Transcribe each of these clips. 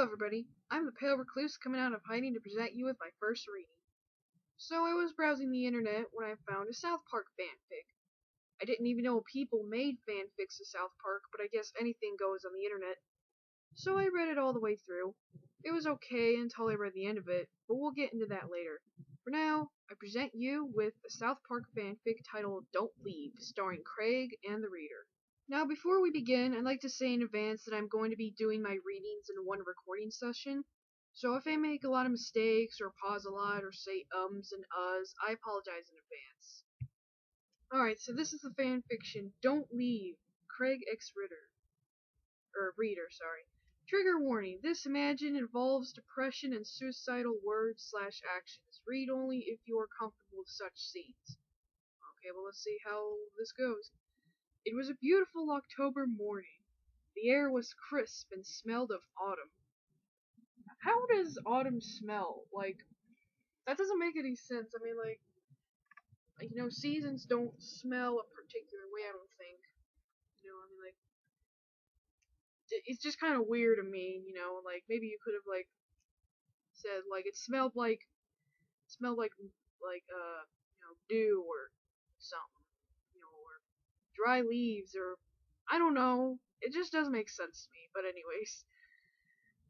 Hello everybody, I'm the Pale Recluse coming out of hiding to present you with my first reading. So I was browsing the internet when I found a South Park fanfic. I didn't even know people made fanfics of South Park, but I guess anything goes on the internet. So I read it all the way through. It was okay until I read the end of it, but we'll get into that later. For now, I present you with a South Park fanfic titled Don't Leave, starring Craig and the reader. Now, before we begin, I'd like to say in advance that I'm going to be doing my readings in one recording session, so if I make a lot of mistakes or pause a lot or say ums and uhs, I apologize in advance. Alright, so this is the fanfiction Don't Leave, Craig X Reader. Trigger warning, this imagine involves depression and suicidal words/actions. Read only if you are comfortable with such scenes. Okay, well let's see how this goes. It was a beautiful October morning. The air was crisp and smelled of autumn. How does autumn smell? That doesn't make any sense. I mean, seasons don't smell a particular way, I don't think. It's just kind of weird to me, maybe you could have, said, it smelled like, dew or something, or dry leaves, or I don't know. It just doesn't make sense to me. But anyways,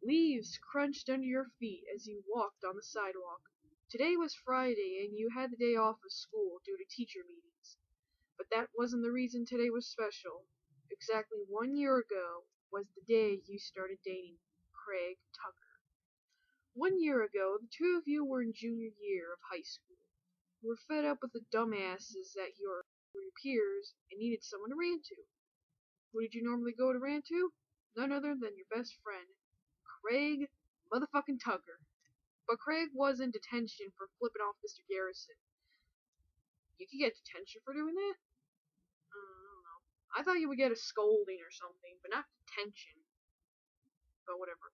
leaves crunched under your feet as you walked on the sidewalk. Today was Friday, and you had the day off of school due to teacher meetings. But that wasn't the reason today was special. Exactly 1 year ago was the day you started dating Craig Tucker. 1 year ago, the two of you were in junior year of high school. You were fed up with the dumbasses that were your peers and needed someone to rant to. Who did you normally go to rant to? None other than your best friend, Craig motherfucking Tucker. But Craig was in detention for flipping off Mr. Garrison. You could get detention for doing that? I don't know. I thought you would get a scolding or something, but not detention. But whatever.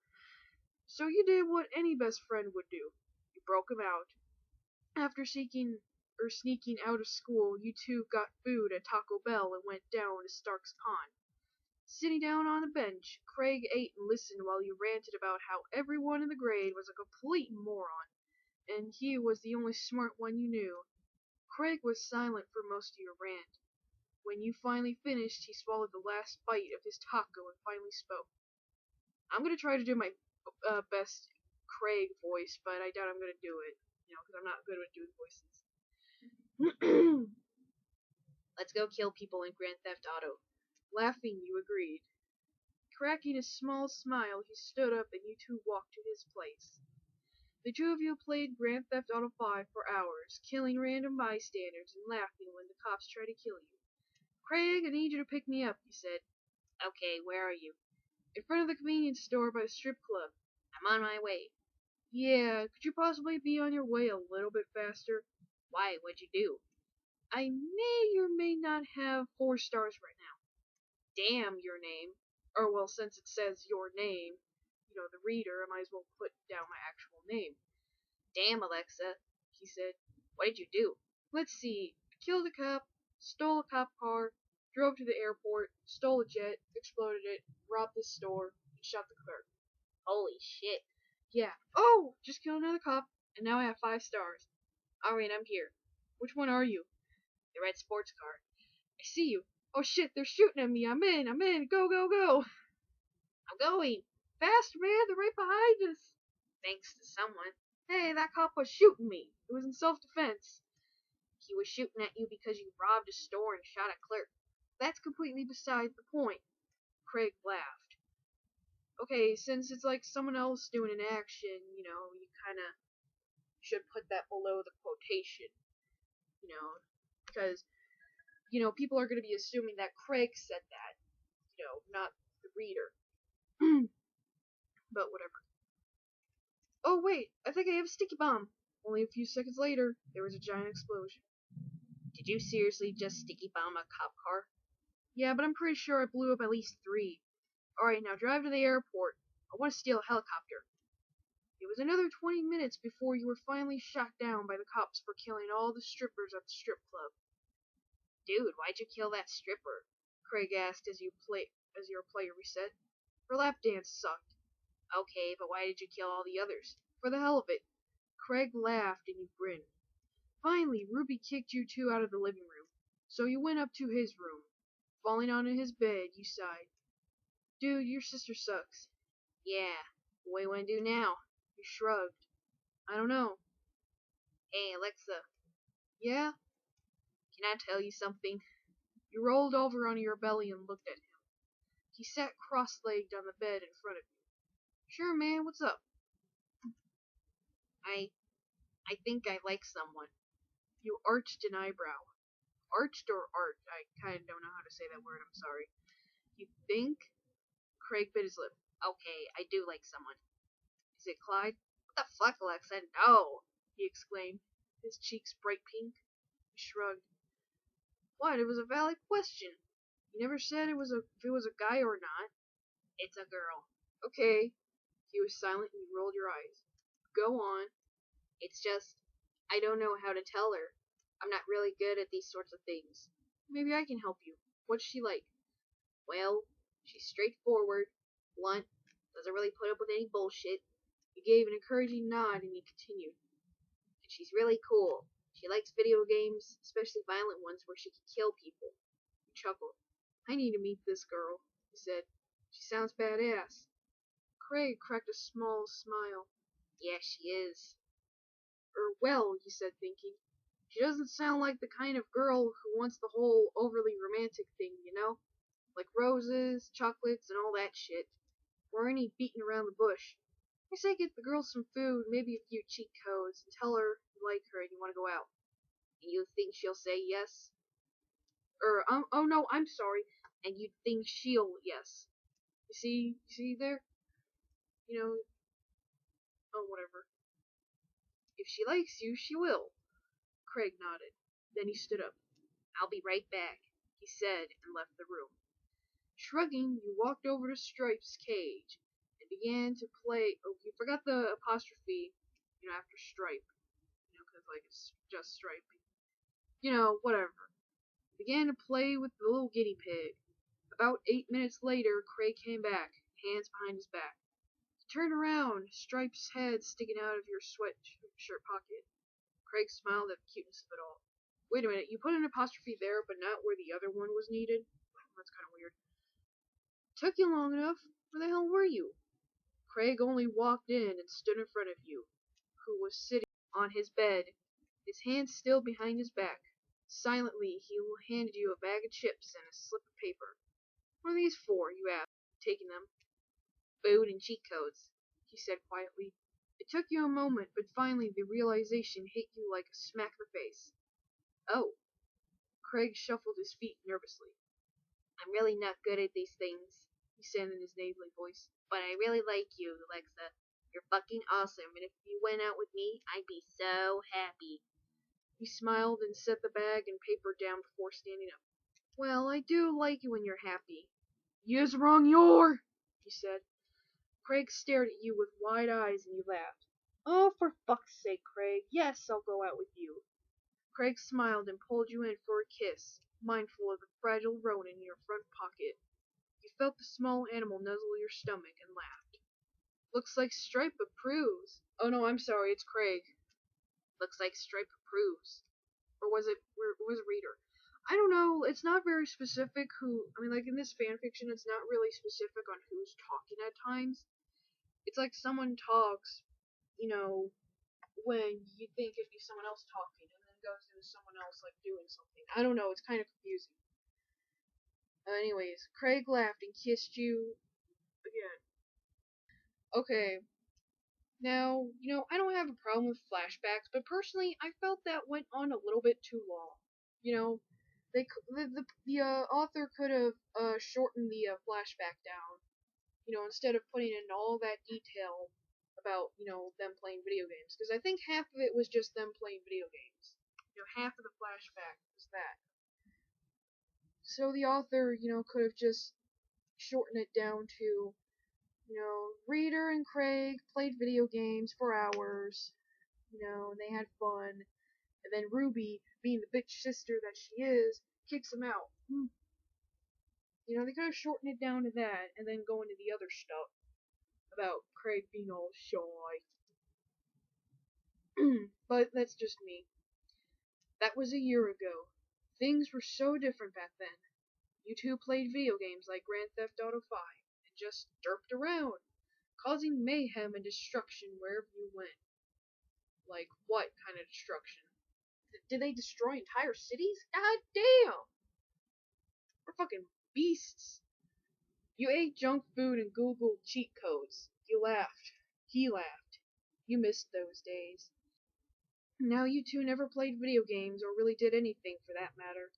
So you did what any best friend would do. You broke him out. After sneaking out of school, you two got food at Taco Bell and went down to Stark's Pond. Sitting down on the bench, Craig ate and listened while you ranted about how everyone in the grade was a complete moron, and he was the only smart one you knew. Craig was silent for most of your rant. When you finally finished, he swallowed the last bite of his taco and finally spoke. I'm gonna try to do my best Craig voice, but I doubt I'm gonna do it, because I'm not good at doing voices. Let's go kill people in Grand Theft Auto. Laughing, you agreed. Cracking a small smile, he stood up and you two walked to his place. The two of you played Grand Theft Auto 5 for hours, killing random bystanders and laughing when the cops tried to kill you. Craig, I need you to pick me up, he said. Okay, where are you? In front of the convenience store by the strip club. I'm on my way. Yeah, could you possibly be on your way a little bit faster? Why, what'd you do? I may or may not have 4 stars right now. Damn your name. Or, well, since it says your name, the reader, I might as well put down my actual name. Damn, Alexa, he said. What did you do? Let's see. I killed a cop, stole a cop car, drove to the airport, stole a jet, exploded it, robbed the store, and shot the clerk. Holy shit. Yeah. Oh! Just killed another cop, and now I have 5 stars. Alright, I'm here. Which one are you? The red sports car. I see you. Oh shit, they're shooting at me. I'm in. Go, go, go. I'm going. Faster, man. They're right behind us. Thanks to someone. Hey, that cop was shooting me. It was in self-defense. He was shooting at you because you robbed a store and shot a clerk. That's completely beside the point. Craig laughed. Okay, since it's like someone else doing an action, you kind of should put that below the quotation. Because people are going to be assuming that Craig said that, not the reader. But whatever. Oh, wait, I think I have a sticky bomb. Only a few seconds later, there was a giant explosion. Did you seriously just sticky bomb a cop car? Yeah, but I'm pretty sure I blew up at least 3. Alright, now drive to the airport. I want to steal a helicopter. It was another 20 minutes before you were finally shot down by the cops for killing all the strippers at the strip club. Dude, why'd you kill that stripper? Craig asked as your player reset. Her lap dance sucked. Okay, but why did you kill all the others? For the hell of it. Craig laughed and you grinned. Finally, Ruby kicked you two out of the living room, so you went up to his room. Falling onto his bed, you sighed. Dude, your sister sucks. Yeah, what do you want to do now? You shrugged. I don't know. Hey, Alexa. Yeah? Can I tell you something? You rolled over on your belly and looked at him. He sat cross-legged on the bed in front of you. Sure, man, what's up? I think I like someone. You arched an eyebrow. Arched or art? I kind of don't know how to say that word, I'm sorry. You think? Craig bit his lip. Okay, I do like someone. Is it Clyde? What the fuck, Alexa? No! He exclaimed, his cheeks bright pink. He shrugged. What? It was a valid question. You never said if it was a guy or not. It's a girl. Okay. He was silent and you rolled your eyes. Go on. It's just, I don't know how to tell her. I'm not really good at these sorts of things. Maybe I can help you. What's she like? Well, she's straightforward, blunt, doesn't really put up with any bullshit. You gave an encouraging nod and you continued. And she's really cool. She likes video games, especially violent ones where she can kill people. You chuckled. I need to meet this girl, he said. She sounds badass. Craig cracked a small smile. Yeah, she is. Well, he said, thinking. She doesn't sound like the kind of girl who wants the whole overly romantic thing, you know? Like roses, chocolates, and all that shit. Or any beating around the bush. I say get the girl some food, maybe a few cheat codes, and tell her you like her and you want to go out. And you think she'll say yes? Oh no, I'm sorry. And you think she'll yes. You see there? You know, oh whatever. If she likes you, she will. Craig nodded. Then he stood up. I'll be right back, he said, and left the room. Shrugging, you walked over to Stripe's cage and began to play. Oh, you forgot the apostrophe, after Stripe. Because, it's just Stripe. Whatever. Began to play with the little guinea pig. About 8 minutes later, Craig came back, hands behind his back. He turned around, Stripe's head sticking out of your sweatshirt pocket. Craig smiled at the cuteness of it all. Wait a minute, you put an apostrophe there, but not where the other one was needed? That's kind of weird. Took you long enough. Where the hell were you? Craig only walked in and stood in front of you, who was sitting on his bed, his hands still behind his back. Silently, he handed you a bag of chips and a slip of paper. What are these for? You asked, taking them. Food and cheat codes, he said quietly. It took you a moment, but finally the realization hit you like a smack in the face. Oh. Craig shuffled his feet nervously. I'm really not good at these things, he said in his nasally voice. But I really like you, Alexa. You're fucking awesome, and if you went out with me, I'd be so happy. He smiled and set the bag and paper down before standing up. Well, I do like you when you're happy. Yes, wrong you're, he said. Craig stared at you with wide eyes and you laughed. Oh, for fuck's sake, Craig. Yes, I'll go out with you. Craig smiled and pulled you in for a kiss, mindful of the fragile rodent in your front pocket. You felt the small animal nuzzle your stomach and laughed. Looks like Stripe approves. Oh no, I'm sorry, it's Craig. Looks like Stripe approves. Or was it Reader? I don't know, it's not very specific in this fanfiction, it's not really specific on who's talking at times. It's like someone talks, when you think it'd be someone else talking, and then goes into someone else, doing something. I don't know, it's kind of confusing. Anyways, Craig laughed and kissed you again. Okay. Now, I don't have a problem with flashbacks, but personally, I felt that went on a little bit too long. The author could have shortened the flashback down. Instead of putting in all that detail about, them playing video games. Because I think half of it was just them playing video games. Half of the flashback was that. So the author, could have just shortened it down to, Reader and Craig played video games for hours, and they had fun. And then Ruby, being the bitch sister that she is, kicks him out. They could have shortened it down to that, and then go into the other stuff about Craig being all shy. But that's just me. That was a year ago. Things were so different back then. You two played video games like Grand Theft Auto 5 and just derped around, causing mayhem and destruction wherever you went. Like, what kind of destruction? Did they destroy entire cities? God damn! We're fucking beasts. You ate junk food and Googled cheat codes. You laughed. He laughed. You missed those days. Now you two never played video games or really did anything for that matter.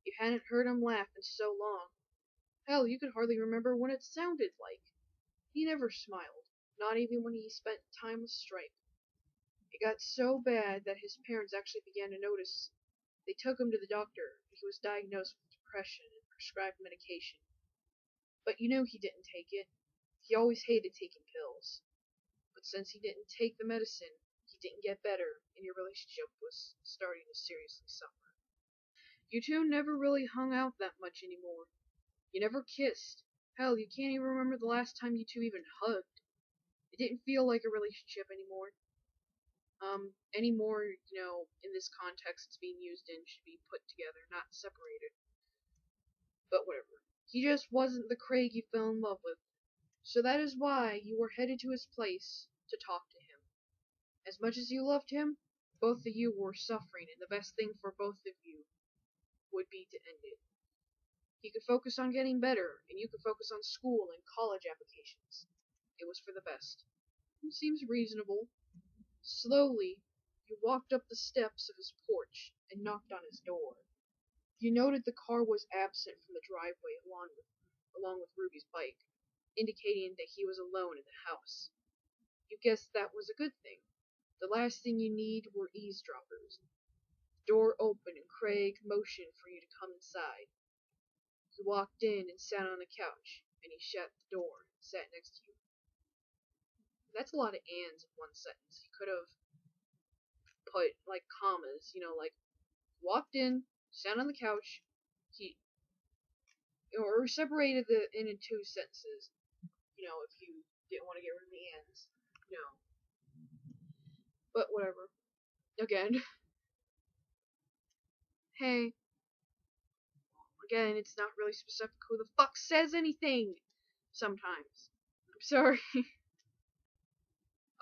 You hadn't heard him laugh in so long. Hell, you could hardly remember what it sounded like. He never smiled, not even when he spent time with Stripe. It got so bad that his parents actually began to notice. They took him to the doctor. He was diagnosed with depression and prescribed medication. But you know he didn't take it. He always hated taking pills. But since he didn't take the medicine, he didn't get better, and your relationship was starting to seriously suffer. You two never really hung out that much anymore. You never kissed. Hell, you can't even remember the last time you two even hugged. It didn't feel like a relationship anymore. Anymore, in this context it's being used in should be put together, not separated. But whatever. He just wasn't the Craig you fell in love with. So that is why you were headed to his place to talk to him. As much as you loved him, both of you were suffering, and the best thing for both of you would be to end it. He could focus on getting better, and you could focus on school and college applications. It was for the best. It seems reasonable. Slowly, you walked up the steps of his porch and knocked on his door. You noted the car was absent from the driveway along with Ruby's bike, indicating that he was alone in the house. You guessed that was a good thing. The last thing you need were eavesdroppers. The door opened and Craig motioned for you to come inside. He walked in and sat on the couch, and he shut the door and sat next to you. That's a lot of ands in one sentence. He could have put, like, commas, like, walked in, sat on the couch, or separated it into two sentences, if you didn't want to get rid of the ands, But whatever. Again. Hey. Again, it's not really specific who the fuck says anything sometimes. I'm sorry.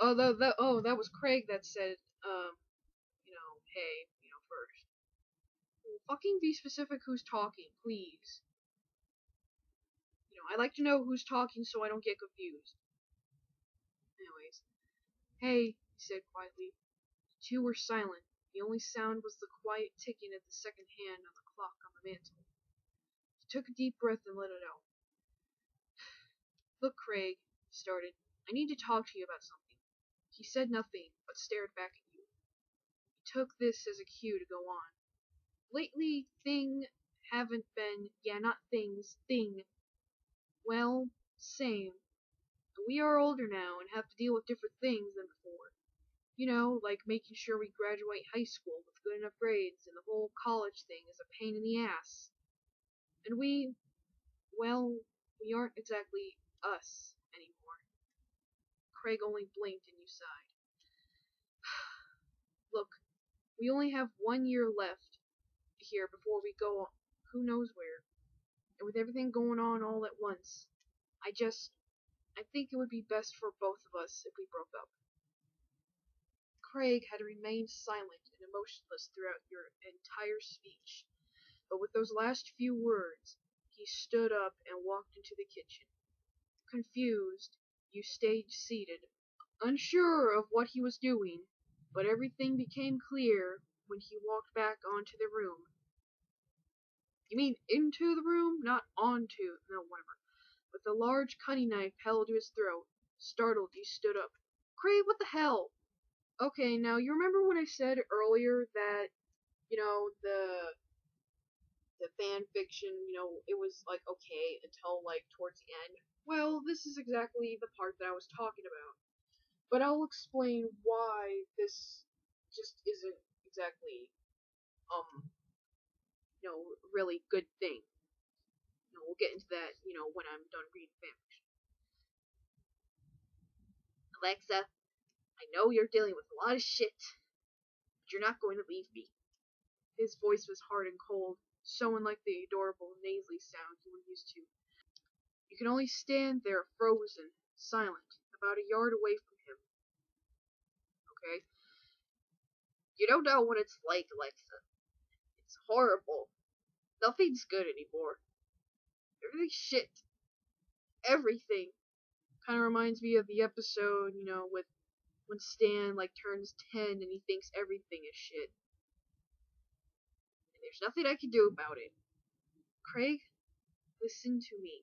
That was Craig that said, hey, first. Fucking be specific who's talking, please. I like to know who's talking so I don't get confused. Anyways. Hey, he said quietly. The two were silent. The only sound was the quiet ticking of the second hand on the clock on the mantel. He took a deep breath and let it out. Look, Craig, he started. I need to talk to you about something. He said nothing, but stared back at you. He took this as a cue to go on. Lately, haven't been, not things, well, same. We are older now and have to deal with different things than before. Like making sure we graduate high school with good enough grades, and the whole college thing is a pain in the ass. And we aren't exactly us anymore. Craig only blinked and you sighed. Look, we only have 1 year left here before we go who knows where. And with everything going on all at once, I think it would be best for both of us if we broke up. Craig had remained silent and emotionless throughout your entire speech, but with those last few words, he stood up and walked into the kitchen. Confused, you stayed seated, unsure of what he was doing, but everything became clear when he walked back onto the room. You mean into the room? Not onto, no, whatever. With a large cutting knife held to his throat. Startled, you stood up. Craig, what the hell? Okay, now you remember when I said earlier that, the fan fiction, it was like okay until like towards the end? Well, this is exactly the part that I was talking about. But I'll explain why this just isn't exactly, really good thing. We'll get into that, when I'm done reading fanfiction. Alexa, I know you're dealing with a lot of shit, but you're not going to leave me. His voice was hard and cold, so unlike the adorable nasally sound you were used to. You can only stand there frozen, silent, about a yard away from him. Okay? You don't know what it's like, Alexa. It's horrible. Nothing's good anymore. Everything's shit. Everything. Kind of reminds me of the episode, with when Stan turns 10 and he thinks everything is shit. And there's nothing I can do about it. Craig, listen to me,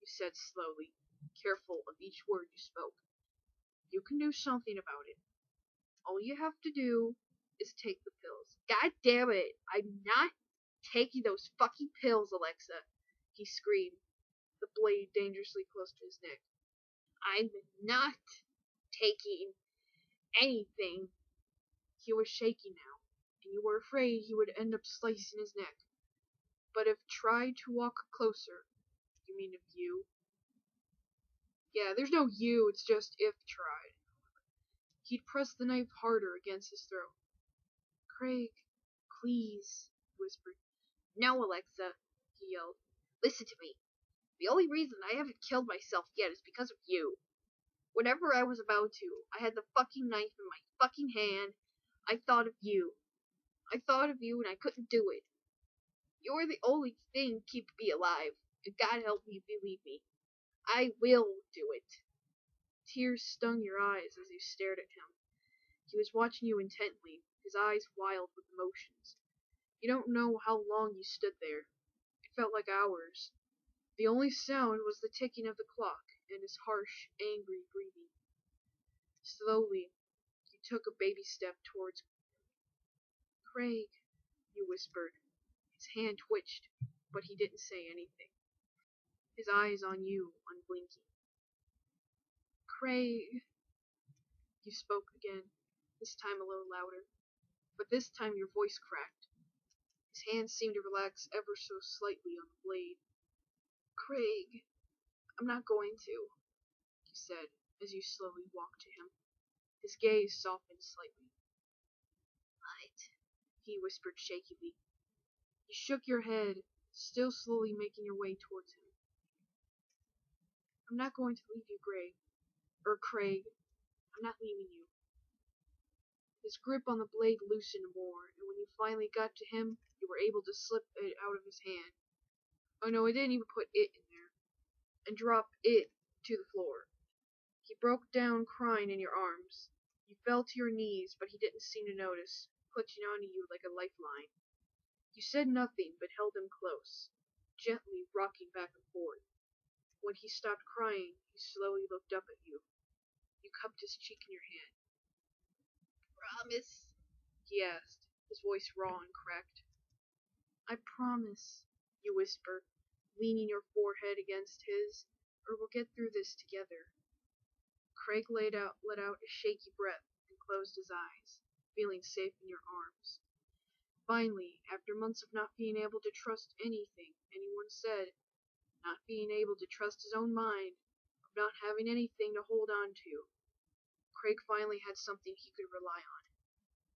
you said slowly, careful of each word you spoke. You can do something about it. All you have to do is take the pills. God damn it! I'm not taking those fucking pills, Alexa, he screamed, the blade dangerously close to his neck. I'm not taking anything. He was shaking now, and you were afraid he would end up slicing his neck. But if tried to walk closer, you mean if you? Yeah, there's no you, it's just if tried. He'd press the knife harder against his throat. Craig, please, he whispered. No, Alexa, he yelled. Listen to me. The only reason I haven't killed myself yet is because of you. Whenever I was about to, I had the fucking knife in my fucking hand. I thought of you. I thought of you and I couldn't do it. You're the only thing keeping me alive, and God help me believe me. I will do it. Tears stung your eyes as you stared at him. He was watching you intently, his eyes wild with emotions. You don't know how long you stood there. It felt like hours. The only sound was the ticking of the clock and his harsh, angry breathing. Slowly, you took a baby step towards Craig, you whispered. His hand twitched, but he didn't say anything. His eyes on you, unblinking. Craig, you spoke again, this time a little louder, but this time your voice cracked. His hand seemed to relax ever so slightly on the blade. Craig, I'm not going to, you said, as you slowly walked to him. His gaze softened slightly. What? He whispered shakily. You shook your head, still slowly making your way towards him. I'm not going to leave you, Craig. I'm not leaving you. His grip on the blade loosened more, and when you finally got to him, you were able to slip it out of his hand. Oh no, I didn't even put it in there. And drop it to the floor. He broke down crying in your arms. You fell to your knees, but he didn't seem to notice, clutching onto you like a lifeline. You said nothing, but held him close, gently rocking back and forth. When he stopped crying, he slowly looked up at you. You cupped his cheek in your hand. Promise? He asked, his voice raw and cracked. I promise, you whispered, leaning your forehead against his, or we'll get through this together. Craig let out a shaky breath and closed his eyes, feeling safe in your arms. Finally, after months of not being able to trust anything anyone said, not being able to trust his own mind, of not having anything to hold on to, Craig finally had something he could rely on.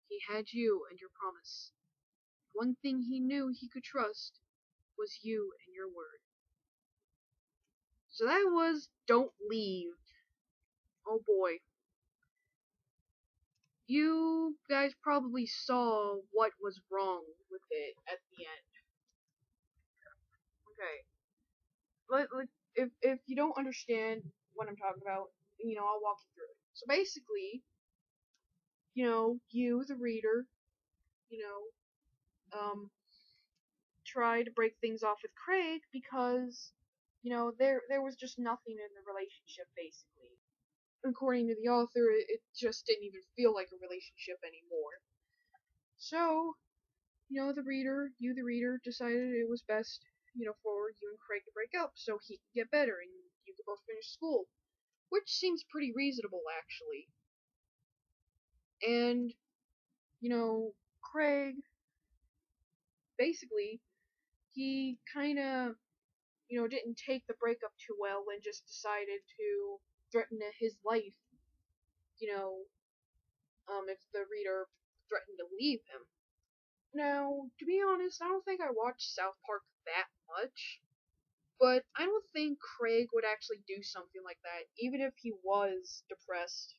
He had you and your promise. One thing he knew he could trust was you and your word. So that was Don't Leave. Oh boy. You guys probably saw what was wrong with it at the end. Okay. If you don't understand what I'm talking about, I'll walk you through it. So basically, you, the reader, try to break things off with Craig because, there was just nothing in the relationship, basically. According to the author, it just didn't even feel like a relationship anymore. So, the reader, decided it was best, for you and Craig to break up so he could get better and you could both finish school. Which seems pretty reasonable, actually. And, Craig, basically, he kinda, didn't take the breakup too well and just decided to threaten his life if the reader threatened to leave him. Now, to be honest, I don't think I watched South Park that much, but I don't think Craig would actually do something like that, even if he was depressed.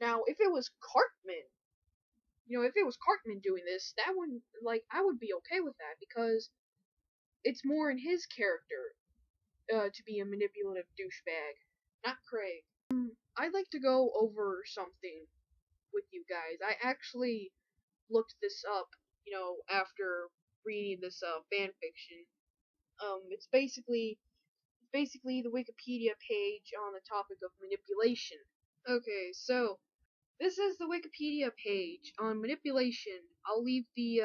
Now, if it was Cartman, if it was Cartman doing this, that wouldn't, I would be okay with that, because it's more in his character, to be a manipulative douchebag, not Craig. I'd like to go over something with you guys. I actually looked this up, after reading this fanfiction. It's basically the Wikipedia page on the topic of manipulation. Okay, so this is the Wikipedia page on manipulation. I'll leave the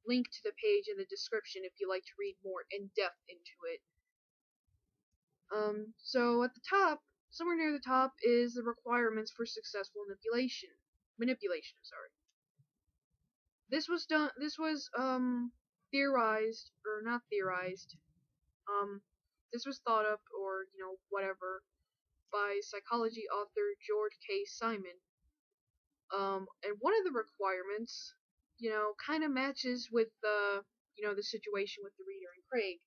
link to the page in the description if you'd like to read more in depth into it. So at the top, somewhere near the top, is the requirements for successful manipulation. Sorry. This was theorized, or not theorized. This was thought up, or whatever, by psychology author George K. Simon. And one of the requirements, kind of matches with the situation with the reader and Craig.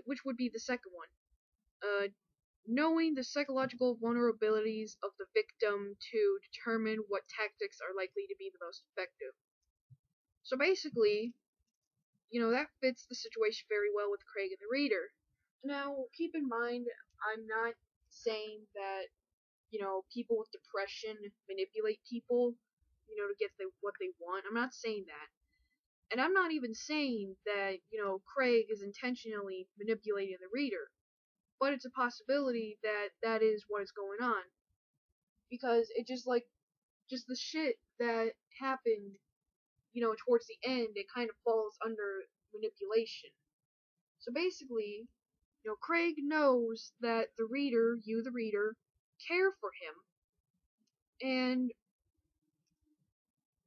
Which would be the second one. Knowing the psychological vulnerabilities of the victim to determine what tactics are likely to be the most effective. So basically, that fits the situation very well with Craig and the reader. Now, keep in mind, I'm not saying that, people with depression manipulate people, to get what they want. I'm not saying that. And I'm not even saying that, Craig is intentionally manipulating the reader. But it's a possibility that that is what is going on. Because it just the shit that happened, towards the end, it kind of falls under manipulation. So basically, Craig knows that the reader, the reader, care for him. And,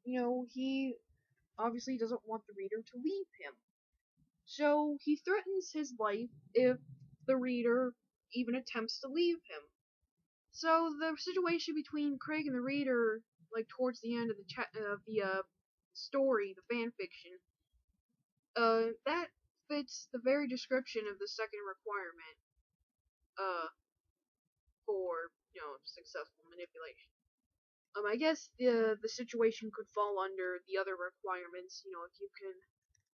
he obviously doesn't want the reader to leave him. So he threatens his life if the reader even attempts to leave him. So the situation between Craig and the reader, towards the end of the story, the fanfiction, that fits the very description of the second requirement, for, successful manipulation. I guess the situation could fall under the other requirements, if you can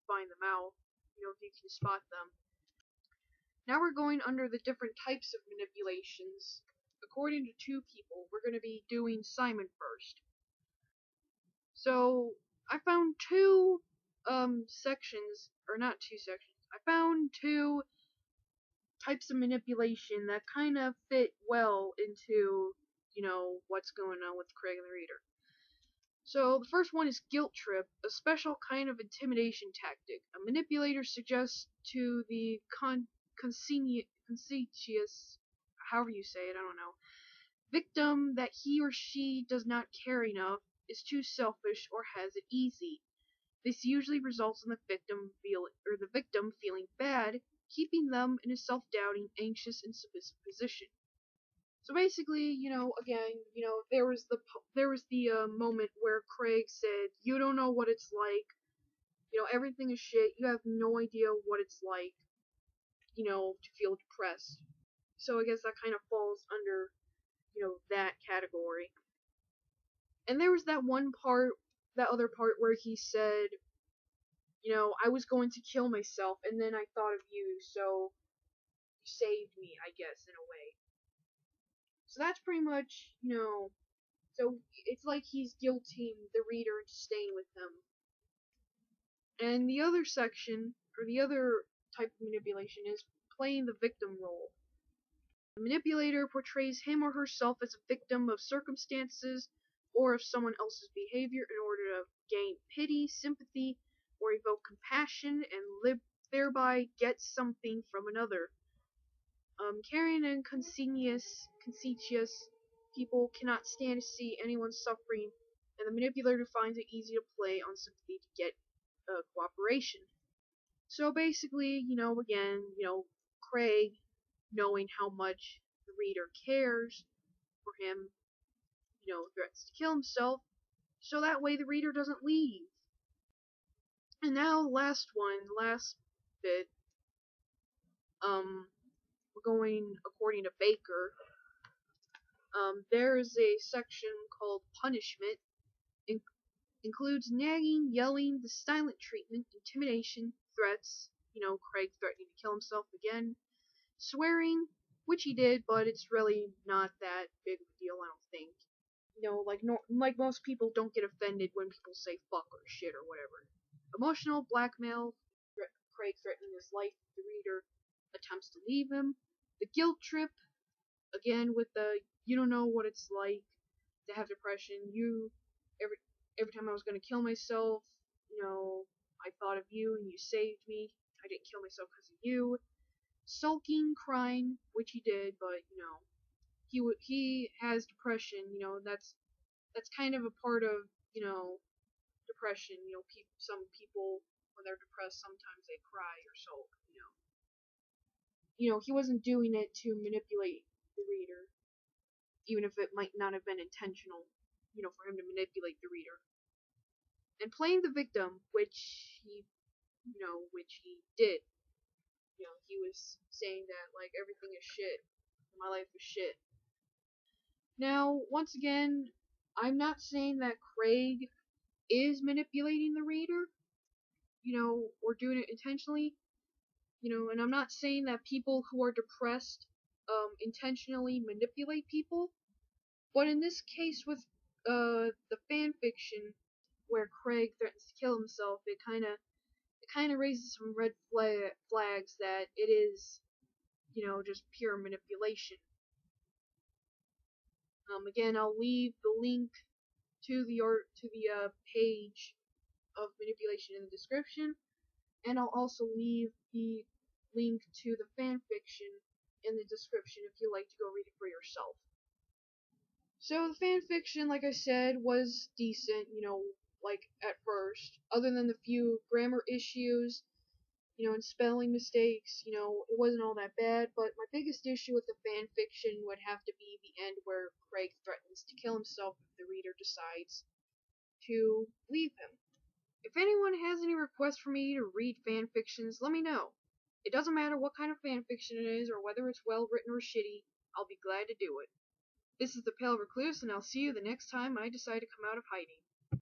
find them out, if you can spot them. Now we're going under the different types of manipulations. According to two people, we're going to be doing Simon first. So, I found two sections, or not two sections, I found two types of manipulation that kind of fit well into, what's going on with Craig and the reader. So, the first one is guilt trip, a special kind of intimidation tactic. A manipulator suggests to the conscientious, however you say it, I don't know, victim that he or she does not care enough, is too selfish, or has it easy. This usually results in the victim feeling bad, keeping them in a self-doubting, anxious, and submissive position. So basically, again, there was the moment where Craig said, "You don't know what it's like. Everything is shit. You have no idea what it's like, to feel depressed." So I guess that kind of falls under, that category. And there was that other part where he said, "I was going to kill myself, and then I thought of you, so you saved me, I guess, in a way." So that's pretty much, so it's like he's guilting the reader into staying with him. And the other section, or the other type of manipulation, is playing the victim role. The manipulator portrays him or herself as a victim of circumstances or of someone else's behavior in order to gain pity, sympathy, or evoke compassion, and thereby get something from another. Caring and conscientious people cannot stand to see anyone suffering, and the manipulator finds it easy to play on sympathy to get cooperation. So basically, again, Craig, knowing how much the reader cares, for him, threatens to kill himself, so that way the reader doesn't leave. And now, last bit, we're going according to Baker. There is a section called punishment. Includes nagging, yelling, the silent treatment, intimidation, threats, Craig threatening to kill himself again, swearing, which he did, but it's really not that big of a deal, I don't think. Like most people don't get offended when people say fuck or shit or whatever. Emotional blackmail, Craig threatening his life if the reader attempts to leave him. The guilt trip, again with the you don't know what it's like to have depression. Every time I was gonna kill myself, I thought of you and you saved me. I didn't kill myself because of you. Sulking, crying, which he did, but he has depression. That's kind of a part of depression. Some people when they're depressed sometimes they cry or sulk. He wasn't doing it to manipulate the reader, even if it might not have been intentional. For him to manipulate the reader. And playing the victim, which he did. He was saying that, like, everything is shit. My life is shit. Now, once again, I'm not saying that Craig is manipulating the reader, or doing it intentionally, and I'm not saying that people who are depressed, intentionally manipulate people, but in this case with, the fanfiction, where Craig threatens to kill himself, it kind of raises some red flags that it is, just pure manipulation. Again, I'll leave the link to the page of manipulation in the description, and I'll also leave the link to the fanfiction in the description if you'd like to go read it for yourself. So the fanfiction, like I said, was decent, like at first, other than the few grammar issues, and spelling mistakes, it wasn't all that bad, but my biggest issue with the fanfiction would have to be the end where Craig threatens to kill himself if the reader decides to leave him. If anyone has any requests for me to read fanfictions, let me know. It doesn't matter what kind of fanfiction it is or whether it's well written or shitty, I'll be glad to do it. This is the Pale Recluse, and I'll see you the next time I decide to come out of hiding.